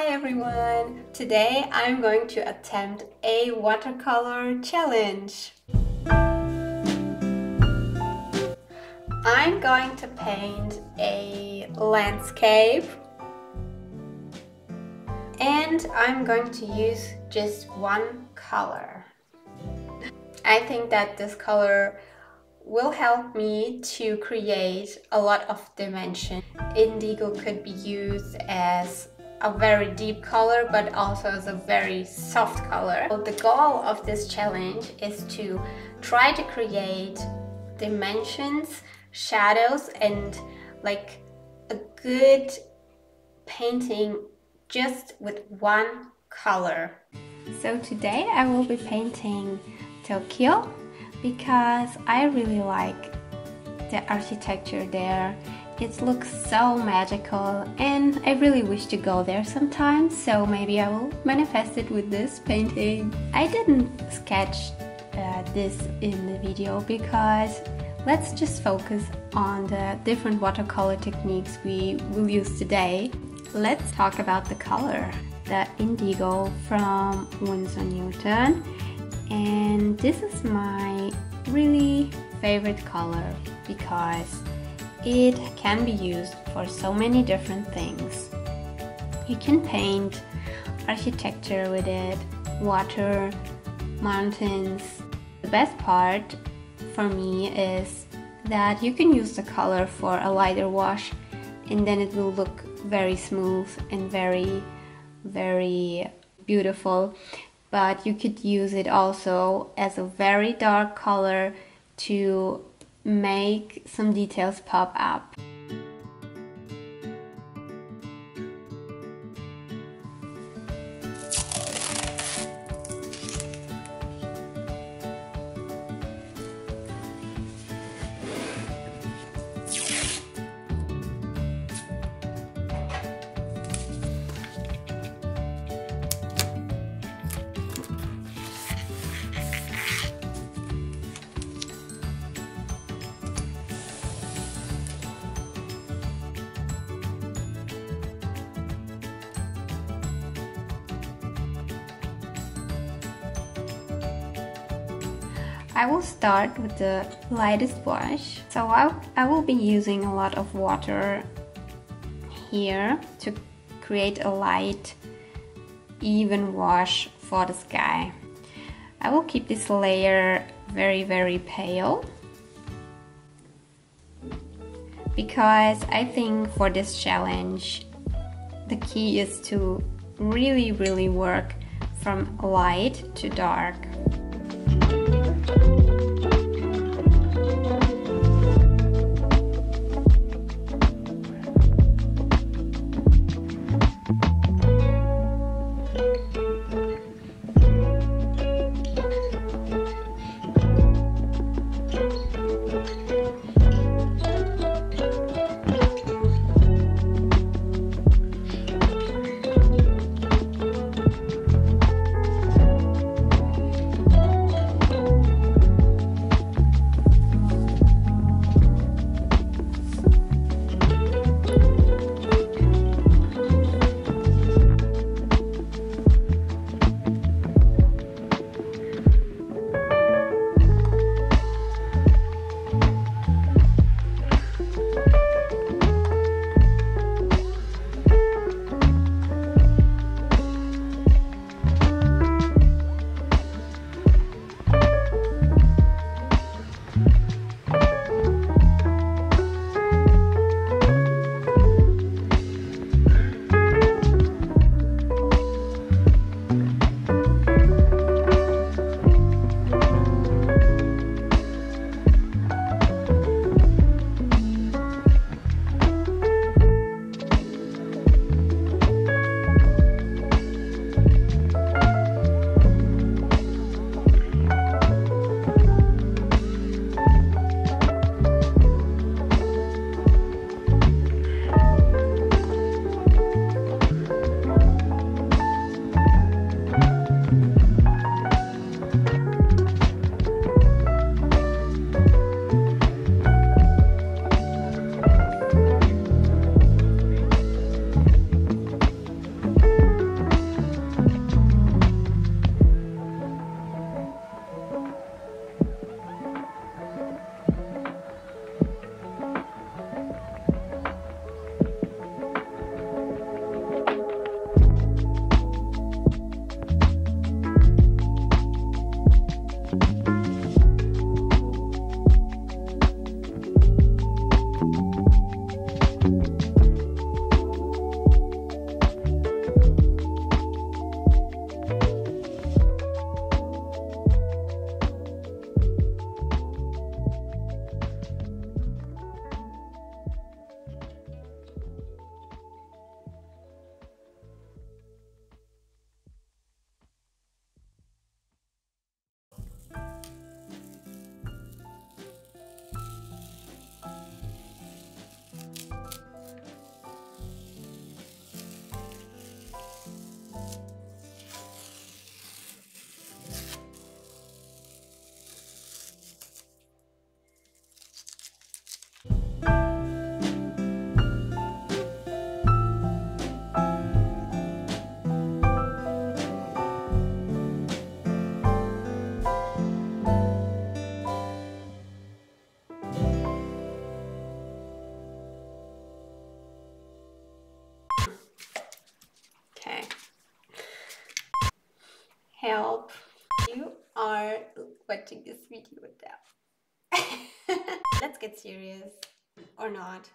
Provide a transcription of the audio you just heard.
Hi everyone! Today I'm going to attempt a watercolor challenge. I'm going to paint a landscape and I'm going to use just one color. I think that this color will help me to create a lot of dimension. Indigo could be used as a very deep color but also as a very soft color. So the goal of this challenge is to try to create dimensions, shadows and like a good painting just with one color. So today I will be painting Tokyo because I really like the architecture there. It looks so magical and I really wish to go there sometime, so maybe I will manifest it with this painting. I didn't sketch this in the video because let's just focus on the different watercolor techniques we will use today. Let's talk about the color. The indigo from Winsor Newton, and this is my really favorite color because it can be used for so many different things. You can paint architecture with it, water, mountains. The best part for me is that you can use the color for a lighter wash and then it will look very smooth and very beautiful. But you could use it also as a very dark color to make some details pop up. I will start with the lightest wash. So I will be using a lot of water here to create a light, even wash for the sky. I will keep this layer very pale because I think for this challenge the key is to really work from light to dark. help you are watching this video now. Let's get serious, or not.